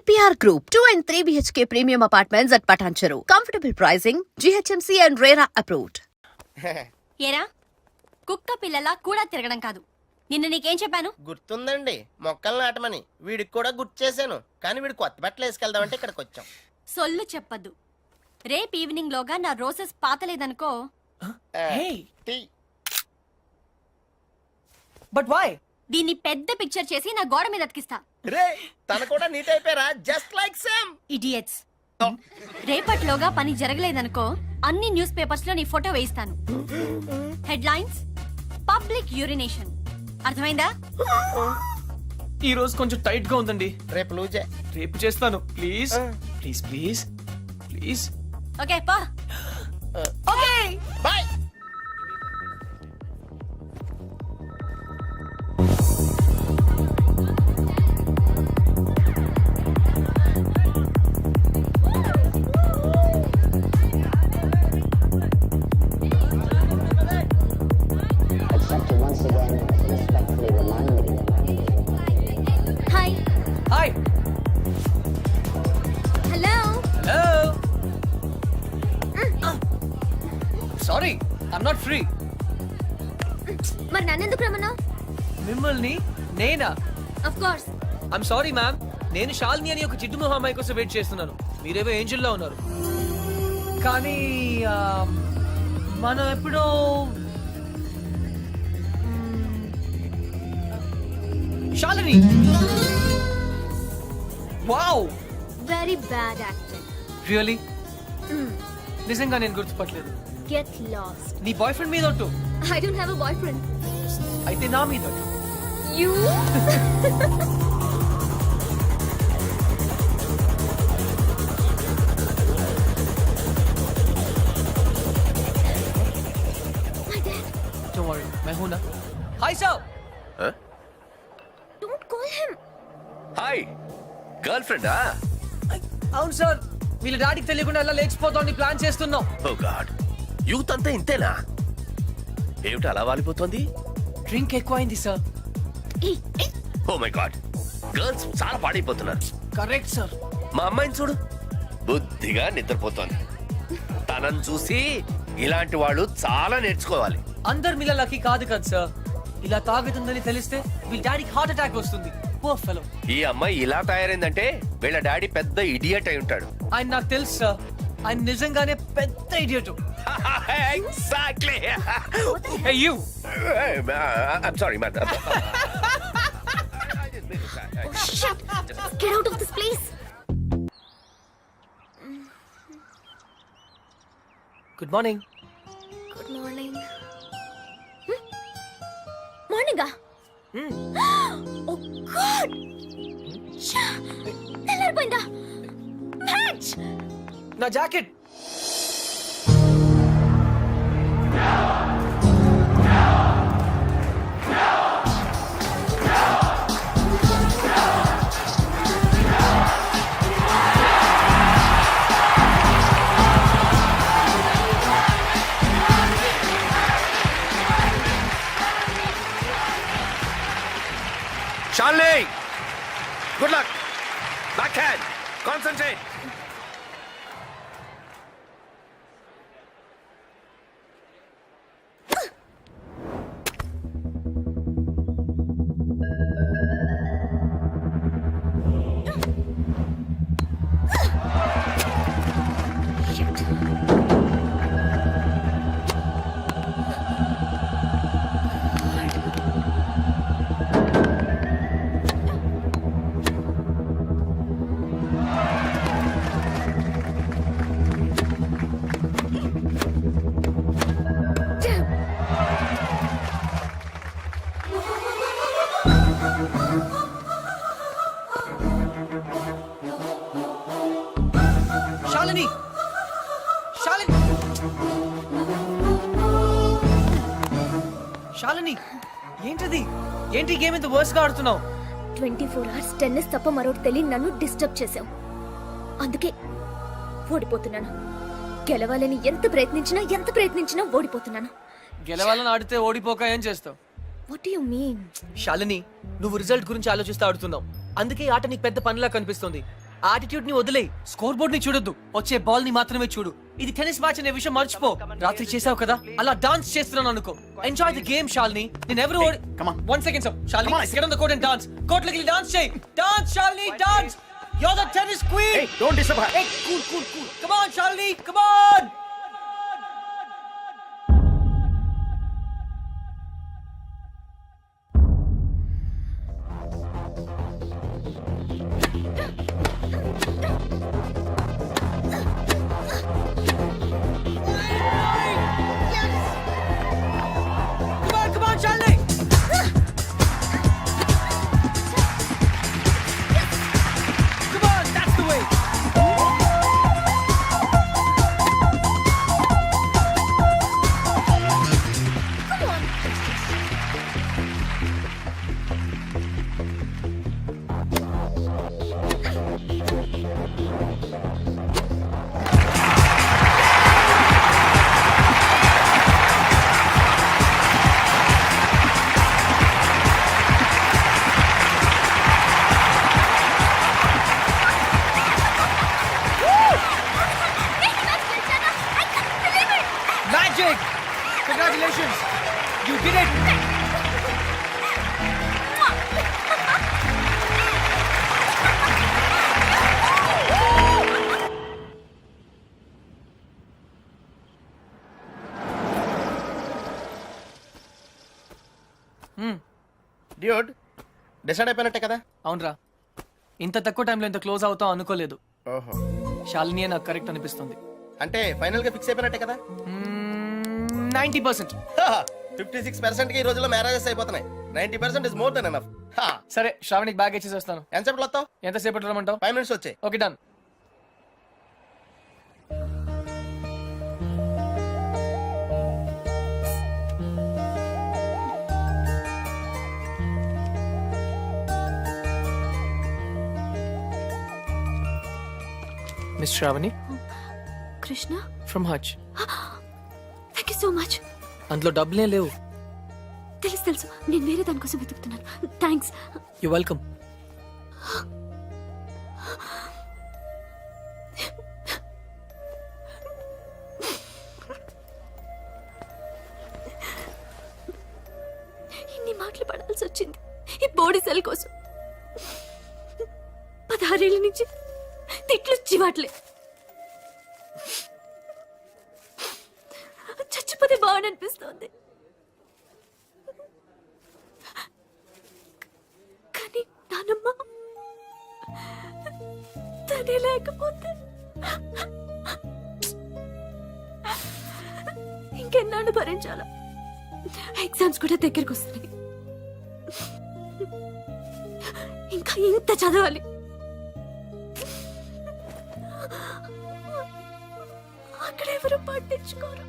EPR Group, 2 and 3 BHK premium apartments at Patancheru. Comfortable pricing, GHMC and RERA approved. ఏరా కుక్క పిల్లలా కూడా తిరగడం కాదు. నిన్న నీకేం చెప్పాను? గుర్తుందండి, మొక్కలు నాటమని. వీడికి కూడా గుర్తు చేశాను, కానీ వీడు కొత్త బట్టలు వేసుకెళ్దామంటే ఇక్కడికి వచ్చాం. సొల్లు చెప్పద్దు. రేపు ఈవినింగ్ లోగా నా రోజెస్ పాతలేదనుకో. టీ. But why? దీన్ని పెద్ద పిక్చర్ చేసి నా గోడ మీద అతికిస్తా. రే, తన కూడా నీట్ అయిపోయారా? Just like same. ఇడియట్స్. రేపటిలోగా పని జరగలేదనుకో, అన్ని న్యూస్ పేపర్స్ లో నీ ఫోటో వేయిస్తాను. Headlines: public urination. అర్థమైందా? ఈ రోజు కొంచెం టైట్ గా ఉందండి. రేపు లూజే. రేపు చేస్తాను. Please please please please. Okay పా. Okay bye. Accept to once again respectfully remind me. Hi. Hi. Hello. Hello. Sorry, I'm not free. మరి నన్నెందుకు రమ్మన్నావు? మిమ్మల్ని నేనా? Of course. I'm sorry ma'am, నేను శాలిని అని ఒక జిడ్డు మొహం అమ్మాయి కోసం వెయిట్ చేస్తున్నాను. మీరేవో ఏంజెల్లా ఉన్నారు. కానీ మనం ఎప్పుడో Shalini. Wow, very bad acting. Really? నిజంగా నేను గుర్తుపట్టలేదు. Get lost. నీ బాయ్ ఫ్రెండ్ మీద ఒట్టు. I don't have a boyfriend. అయితే నా మీద ఒట్టు. యు. Don't worry, मैं हूं ना. Hi sir. Don't call him. Hi, girl ఫ్రెండా? అవును సార్, వీళ్ళ డాడీకి తెలియకుండా ఎలా లేచిపోతామని ప్లాన్ చేస్తున్నాం. ఓ గాడ్, యూత్ అంతా ఇంతేనా? ఏమిటి అలా వాలిపోతుంది? డ్రింక్ ఎక్కువైంది sir. Oh my god, girls చాలా పాడైపోతున్నారు. Correct sir. మా అమ్మాయిని చూడు, బుద్ధిగా నిద్రపోతోంది. తనని చూసి ఇలాంటి వాళ్ళు చాలా నేర్చుకోవాలి. అందరు మీలా లక్కీ కాదు కదా సార్. ఇలా తాగుతుందని తెలిస్తే వీళ్ళ డాడీకి హార్ట్ అటాక్ వస్తుంది. Poor fellow. ఈ అమ్మాయి ఇలా తయారైందంటే వీళ్ళ డాడీ పెద్ద ఇడియట్ అయి ఉంటాడు. ఆయన నాకు తెలుసు సార్, ఆయన నిజంగానే పెద్ద idiot. Exactly. Hey you. I'm sorry, madam. Shit. Get out of this place. Good morning. Good morning. Morninga. Oh God. తెల్లారిపోయిందా? మ్యాచ్. నా jacket. Shalini, good luck. Backhand, concentrate. Shalini. Shalini. Shalini, ఏంటది? ఏంటి గేమ్ ఇంత వర్స్ గా ఆడుతున్నావు? 24 hours టెన్నిస్ తప్ప మరొకటి తెలియని నన్ను డిస్టర్బ్ చేసావు. అందుకే ఓడిపోతున్నాను. గెలవాలని ఎంత ప్రయత్నించినా ఓడిపోతున్నాను. గెలవాలని ఆడితే ఓడిపోక ఏం చేస్తావు? What do you mean? Shalini, నువ్వు రిజల్ట్ గురించి ఆలోచిస్తూ ఆడుతున్నావు. అందుకే ఈ ఆట నీకు పెద్ద పనిలా కనిపిస్తుంది. ఆటిట్యూడ్ ని వదిలే, స్కోర్ బోర్డ్ ని చూడొద్దు, వచ్చే బాల్ ని మాత్రమే చూడు. ఇది టెన్నిస్ మ్యాచ్ అనే విషయం మర్చిపో. రాత్రి చేసావు కదా, అలా డాన్స్ చేస్తున్నాను అనుకో. Enjoy the game Shalini. నేను ఎవరు ఓడి. come on. 1 second sir. Shalini, get on the court and dance. Court లోకి డాన్స్ చేయి. Dance Shalini, dance. You're the tennis queen. Hey, don't disturb her. Hey, cool. Come on Shalini, come on. Come on, Charlie! Come on, that's the way! Magic! Congratulations! You did it! Dude decide అయిపోయినట్టే కదా. అవునరా, ఇంత తక్కువ టైంలో ఇంత close అవుతాం అనుకోలేదు. ఓహో, శాలినియే నాకు కరెక్ట్ అనిపిస్తుంది. అంటే ఫైనల్ గా ఫిక్స్ అయిపోయినట్టే కదా. 90%. 56% కి ఈ రోజుల్లో మ్యారేజెస్ అయిపోతున్నాయి. 90% ఇస్ మోర్ దెన్ ఎనఫ్. సరే, శ్రావణికి బ్యాగ్ ఇచ్చేసి వస్తాను. ఎంతసేపు వస్తావు? ఎంతసేపట్లో రమ్మంటావు? 5 minutes వచ్చాయి. Okay, done. Miss Shravani Krishna, from Hutch. Thank you so much. అందులో డబ్బులే లేవు. తెలుసు, నేను వేరే దానికోసం వెతుకుతున్నాను. థ్యాంక్స్. You welcome. ఇన్ని మాటలు పడాల్సి వచ్చింది ఈ బోడీ సెల్ కోసం. 16 ఏళ్ళ నుంచి తిట్లు చివాట్లే. చచ్చిపోతే బాగుందనిపిస్తోంది. కానీ నానమ్మ తనే లేకపోతే ఇంకెన్నాళ్ళు భరించాలా? ఎగ్జామ్స్ కూడా దగ్గరికి వస్తున్నాయి. ఇంకా ఇంత చదవాలి. అక్కడ ఎవరు పట్టించుకోరు.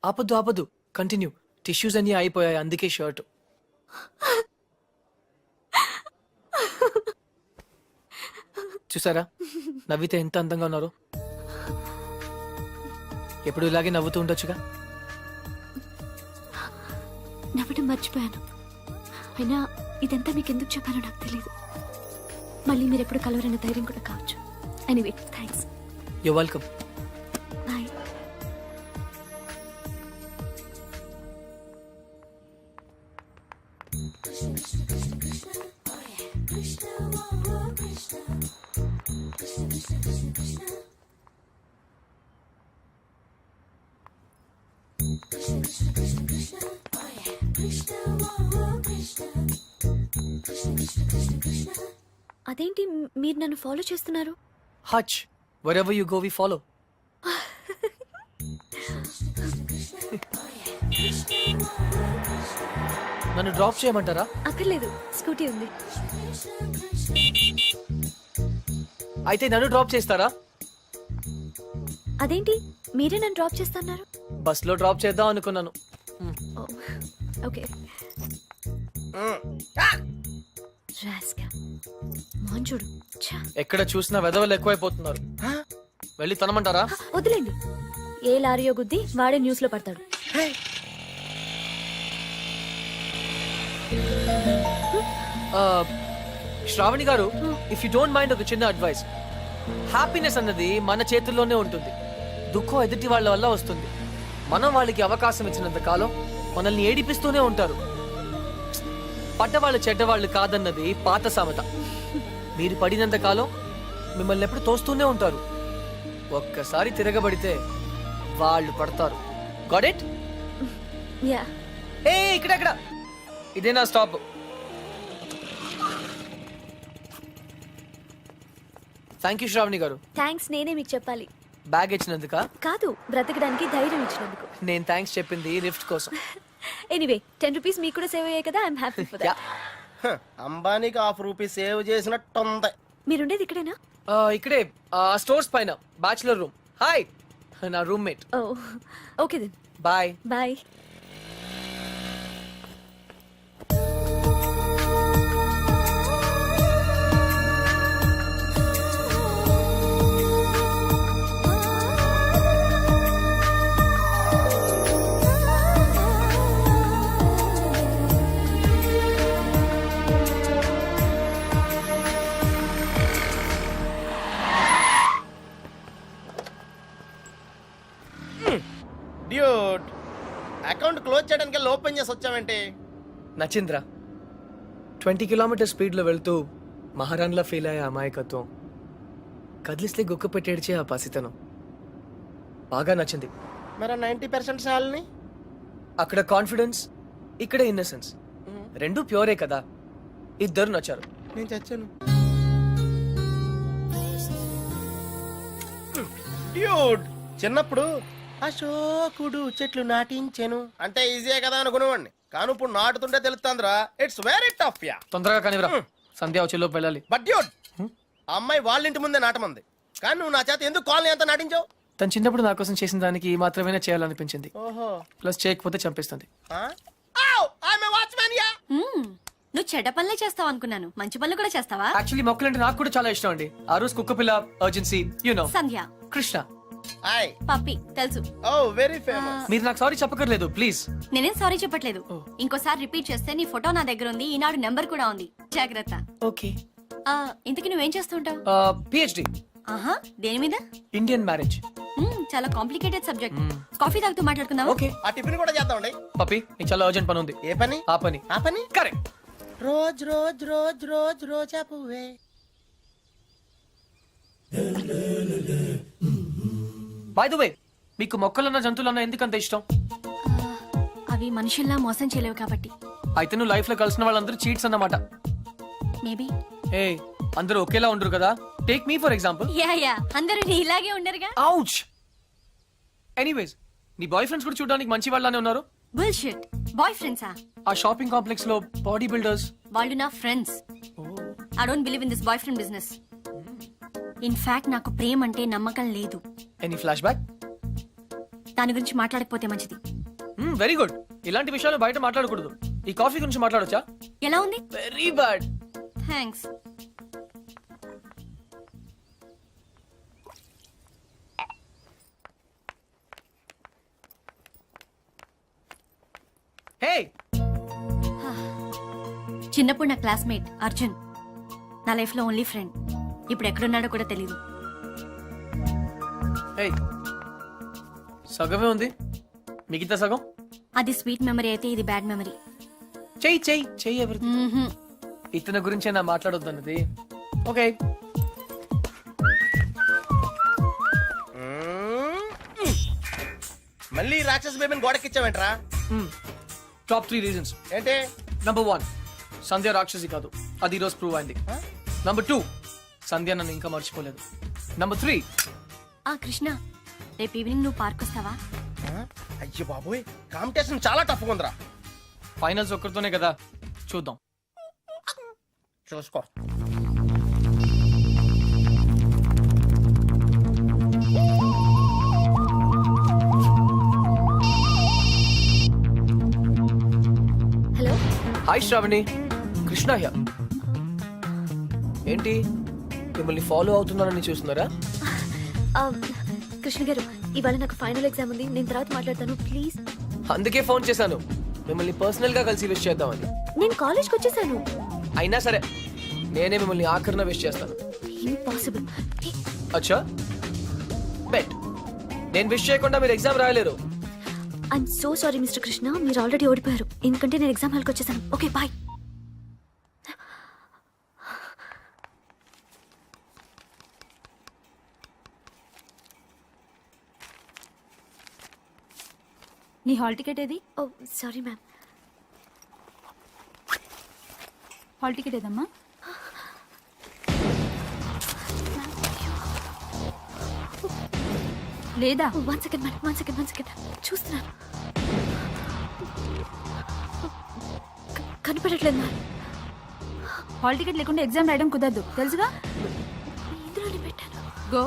ఆపద్దు, కంటిన్యూ. టిష్యూస్ అన్ని అయిపోయాయి, అందుకే షర్ట్. చూసారా, నవ్వితే ఎంత అందంగా ఉన్నారో. ఎప్పుడు ఇలాగే నవ్వుతూ ఉండొచ్చుగా. నవ్వడం మర్చిపోయాను. అయినా ఇదంతా మీకు ఎందుకు చెప్పానో నాకు తెలియదు. మళ్ళీ మీరు ఎప్పుడు కలవరన్న ధైర్యం కూడా కావచ్చు. Anyway, thanks. You welcome. Bye. అదేంటి మీరు నన్ను ఫాలో చేస్తున్నారు? Hutch, wherever you go we follow. నన్ను డ్రాప్ చేయమంటారా? అక్కర్లేదు, స్కూటీ ఉంది. అయితే నన్ను డ్రాప్ చేస్తారా? అదేంటి మీరే నన్ను డ్రాప్ చేస్తున్నారు? బస్ లో డ్రాప్ చేద్దాం అనుకున్నాను. ఓకే. చూడు, ఎక్కడ చూసినా వెధవలు ఎక్కువైపోతున్నారు. వెళ్ళి తనమంటారా? వదిలేండి. ఏ లారీయో గుద్ది వాడే న్యూస్ లో పడతాడు. శ్రావణి గారు, ఇఫ్ యూ డోంట్ మైండ్ ఒక చిన్న అడ్వైస్. హ్యాపీనెస్ అన్నది మన చేతుల్లోనే ఉంటుంది. దుఃఖం ఎదుటి వాళ్ళ వల్ల వస్తుంది. మనం వాళ్ళకి అవకాశం ఇచ్చినంత కాలం మనల్ని ఏడిపిస్తూనే ఉంటారు. పడ్డవాళ్ళు చెడ్డవాళ్ళు కాదన్నది పాత సామెత. మీరు పడినంత కాలం మిమ్మల్ని ఎప్పుడు తోస్తూనే ఉంటారు. ఒక్కసారి తిరగబడితే వాళ్ళు పడతారు. Got it? యా. ఏ ఇక్కడ ఇదే నా స్టాప్. థ్యాంక్ యూ శ్రావణి గారు. థ్యాంక్స్ నేనే మీకు చెప్పాలి. బ్యాగ్ ఇచ్చినందుక? కాదు, బ్రతకడానికి ధైర్యం ఇచ్చినందుకు. నేను థ్యాంక్స్ చెప్పింది లిఫ్ట్ కోసం. ఎనీవే 10 రూపీస్ మీకు కూడా సేవ్ అయ్యాయి కదా. I'm happy for ya. That. అంబానీకి ₹1 సేవ్ చేసినట్టుంది. మీరుండేది ఇక్కడేనా? ఇక్కడే స్టోర్స్ పైన బ్యాచులర్ రూమ్. హాయ్, నా roommate. Oh okay then. Bye. Bye. Dude, account close చేయడానికి ఓపెన్ చేసి వచ్చావేంటి? నచింద్ర 20 కిలోమీటర్ స్పీడ్లో వెళ్తూ మహారాణ్లా ఫీల్ అయ్యే అమాయకత్వం, కదిలిస్తే గుక్క పెట్టేడ్చే ఆ పసితనం బాగా నచ్చింది. మరి 90% శాలని అక్కడ కాన్ఫిడెన్స్, ఇక్కడ ఇన్నసెన్స్ రెండూ ప్యూరే కదా. ఇద్దరు నచ్చారు. నేను చచ్చాను. డ్యూడ్, చిన్నప్పుడు అశోకుడు చెట్లు నాటించెను అంటే ఈజీయే కదా అనుకునేవాడిని. కానీ ఇప్పుడు నాటుతుంటే తెలుస్తుందిరా, ఇట్స్ వెరీ టఫ్ యా. తొందరగా కానివ్వరా, సంధ్య వచ్చేలోపు వెళ్ళాలి. బట్ డ్యూడ్, ఆ అమ్మాయి వాళ్ళ ఇంటి ముందే నాటమంది, కానీ నువ్వు నా చేత ఎందుకు కాలనీ అంతా నాటించావు? తను చిన్నప్పుడు నా కోసం చేసిన దానికి మాత్రమే చేయాలనిపించింది. ఓహో. ప్లస్ చేయకపోతే చంపేస్తుంది. నువ్వు చెడ్డ పనులే చేస్తావు అనుకున్నాను. మంచి పనులు కూడా చేస్తావా? యాక్చువల్లీ మొక్కలంటే నాకు కూడా చాలా ఇష్టం అండి. ఆ రోజు కుక్క పిల్ల, అర్జెన్సీ, యు నో, సంధ్య, కృష్ణ. పప్పి తెలుసు. ఓ వెరీ ఫేమస్. మీరు నాకు సారీ చెప్పకర్లేదు ప్లీజ్. నేనేం సారీ చెప్పట్లేదు. ఇంకోసారి రిపీట్ చేస్తే నీ ఫోటో నా దగ్గర ఉంది. ఈనాడు నెంబర్ కూడా ఉంది, జాగ్రత్త. ఓకే. ఇంతకీ నువ్వేం చేస్తుంటావు? పిహెచ్డి. ఆహా, దేని మీద? Indian marriage. చాలా కాంప్లికేటెడ్ సబ్జెక్ట్. కాఫీ తాగుతూ మాట్లాడుకుందాం. ఓకే. ఆ టిఫిన్ కూడా చేద్దామండి. పప్పి, నీకు చాలా అర్జెంట్ పని ఉంది. ఏ పని? ఆ పని. ఆ పని correct. Rose rose rose rose రోజా పువ్వే. బై ద వే, మీకు మొక్కలన్న జంతువులన్న ఎందుకంత ఇష్టం? అవి మనుషుల్లా మోసం చేయలేవు కాబట్టి. అయితే నువ్వు లైఫ్ లో కలిసిన వాళ్ళందరూ చీట్స్ అన్నమాట. మేబీ. ఏ, అందరూ ఒకేలా ఉండరు కదా. Take me for example. Yeah అందరూ నీ ఇలాగే ఉండరుగా. ఔచ్. ఎనీవేస్, నీ బాయ్ ఫ్రెండ్స్ కూడా చూడడానికి మంచి వాళ్ళనే ఉన్నారు. బుల్షిట్. బాయ్ ఫ్రెండ్సా? ఆ షాపింగ్ కాంప్లెక్స్ లో బాడీ బిల్డర్స్. వాళ్ళు నా friends. I don't believe in this boy friend business. In fact నాకు ప్రేమ అంటే నమ్మకం లేదు. Any flash back? దాని గురించి మాట్లాడకపోతే మంచిది. Very good. ఇలాంటి విషయాలు బయట మాట్లాడకూడదు. ఈ కాఫీ గురించి మాట్లాడొచ్చా? ఎలా ఉంది? Very bad. థ్యాంక్స్. హే, చిన్నప్పుడు నా క్లాస్మేట్ అర్జున్ నా లైఫ్ లో ఓన్లీ ఫ్రెండ్. ఇప్పుడు ఎక్కడున్నాడో కూడా తెలీదు. హే, సగమే ఉంది, మిగతా సగం అది స్వీట్ మెమరీ అయితే ఇది బ్యాడ్ మెమరీ. చెయ్యి చెయ్యి చెయ్యి ఎవరిది? ఇతని గురించే నా మాట్లాడొద్దన్నది. ఓకే. మళ్ళీ రాక్షస్ బేబీని గోడకిచ్చావేంట్రా? టాప్ 3 రీజన్స్ ఏంటి? నంబర్ 1, సంధ్య రాక్షసి కాదు, అది ఈరోజు ప్రూవ్ అయింది. నంబర్ 2, సంధ్య నన్ను ఇంకా మర్చిపోలేదు. నంబర్ 3, కృష్ణ, రేపు ఈవినింగ్ నువ్వు పార్క్ వస్తావా? అయ్యో బాబోయ్, కాంపిటీషన్ చాలా టఫ్ ఉందిరా. ఫైనల్స్ ఒక్కరితోనే కదా, చూద్దాం. చూసుకో. Hello. Hi Shravani, Krishna here. ఏంటి, మిమ్మల్ని ఫాలో అవుతున్నానని చూస్తున్నారా? కృష్ణ గారు, ఇవాళ నాకు ఫైనల్ ఎగ్జామ్ ఉంది. నేను తర్వాత మాట్లాడతాను ప్లీజ్. అందుకే ఫోన్ చేశాను, మిమ్మల్ని పర్సనల్ గా కలిసి విష్ చేద్దామని. నేను కాలేజ్కి వచ్చేసాను. అయినా సరే, నేనే మిమ్మల్ని ఆఖరిన విష్ చేస్తాను. ఇంపాసిబుల్. అచ్చా బెట్. నేను విష్ చేయకుండా మీరు ఎగ్జామ్ రాయలేరు. I'm so sorry mister Krishna, మీరు ఆల్రెడీ ఓడిపోయారు. ఎందుకంటే నేను ఎగ్జామ్ హాల్కి వచ్చేసాను. Okay bye. నీ హాల్ టికెట్ ఏది? Oh sorry ma'am. Hall ticket ఏదమ్మా? లేదా? One second ma'am, one second చూస్తున్నాను. కనిపెట్టట్లేదు మ్యామ్. హాల్ టికెట్ లేకుండా ఎగ్జామ్ రాయడం కుదరదు, తెలుసుగా? ఇందులోనే పెట్టాను. Go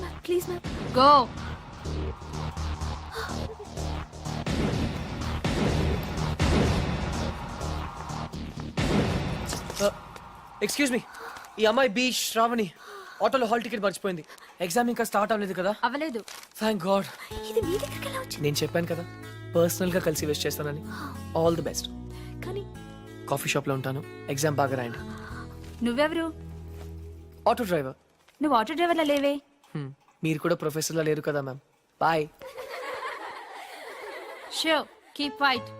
ma'am please ma'am. Go. Excuse me, ఈ అమ్మాయి బి శ్రావణి ఆటోలో హాల్ టికెట్ మర్చిపోయింది. ఎగ్జామ్ ఇంకా స్టార్ట్ అవ్వలేదు కదా? అవ్వలేదు. Thank God. ఇది మీ దగ్గరికి ఎలా వచ్చింది? నేను చెప్పాను కదా పర్సనల్ గా కలిసి విష్ చేస్తానని. All the best. కానీ కాఫీ షాప్ లో ఉంటాను. ఎగ్జామ్ బాగా రాయండి. నువ్వెవరు? Auto driver. నువ్వు ఆటో డ్రైవర్లా లేవే. మీరు కూడా ప్రొఫెసర్లా లేరు కదా ma'am. Bye. Show keep fight.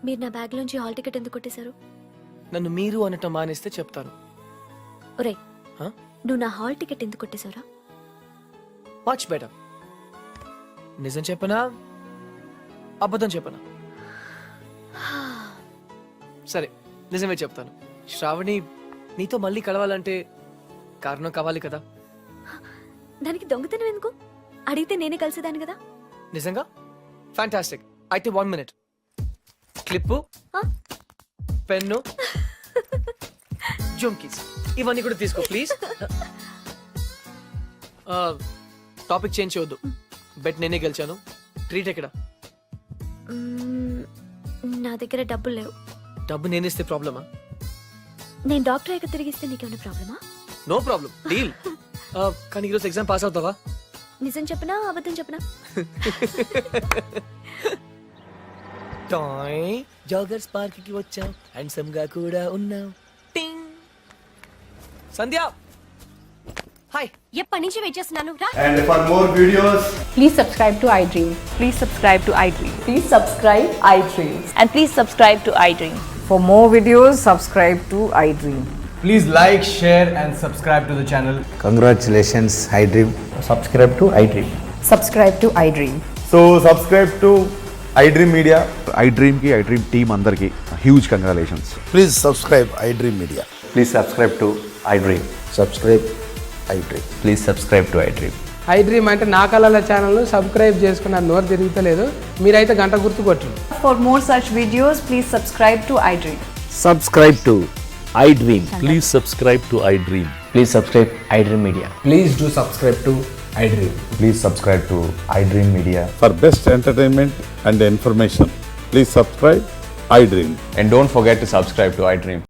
మీరు నా బ్యాగ్ లోంచి హాల్ టికెట్ ఎందుకు కొట్టేశారు? నన్ను మీరు అనటం మానేస్తే చెప్తాను. ఒరే, Huh? నువ్వు నా హాల్ టికెట్ ఎందుకు కొట్టేశారా? Much better. నిజం చెప్పనా అబద్ధం చెప్పనా? సరే నిజమే చెప్తాను. శ్రావణి, నీతో మళ్ళీ కలవాలంటే కారణం కావాలి కదా? దానికి దొంగతనం ఎందుకు? అడిగితే నేనే కలిసేదాన్ని కదా. నిజంగా? ఫ్యాంటాస్టిక్. అయితే 1 minute. క్లిప్పు, పెన్ను, జుమ్కీస్ ఇవన్నీ కూడా తీసుకో ప్లీజ్. టాపిక్ చేంజ్ చేయొద్దు. బెట్ నేనే గెలిచాను. ట్రీట్ ఎక్కడ? మ్మ్, నా దగ్గర డబ్బులు లేవు. డబ్బు నేనేస్తే ప్రాబ్లమా? నేను డాక్టర్ అయ్యాక తిరిగిస్తే నీకేమైనా ప్రాబ్లమా? No problem, deal. కానీ ఈరోజు ఎగ్జామ్ పాస్ అవుతావా? నిజం చెప్పనా అబద్ధం చెప్పనా? టాయ్ జాగర్స్ పార్క్ కి వచ్చాం. హ్యాండ్సమ్ గా కూడా ఉన్నాం. టింగ్. సంధ్య హాయ్. ఎప్పటి నుంచి వెయిట్ చేస్తున్నాను రా. And for more videos, Please subscribe to iDream. Please subscribe to iDream. Please subscribe iDream. And please subscribe to iDream. For more videos, subscribe to iDream. please like, share, and subscribe to the channel. Congratulations, iDream. Subscribe to iDream. Subscribe to iDream. So subscribe to iDream Media. iDream ki iDream team andarki huge congratulations. Please subscribe iDream media. Please subscribe to iDream. Subscribe iDream. Please subscribe to iDream. iDream అంటే నా కళల channel subscribe చేసుకున్న నోరు తిరుగుతలేదు. మీరైతే గంట గుర్తు కొట్టండి. For more such videos, please subscribe to iDream. Subscribe to iDream. Please subscribe to iDream. Please subscribe iDream Media. Please do subscribe to iDream. Please subscribe to iDream Media. For best entertainment and information, please subscribe iDream. And don't forget to subscribe to iDream.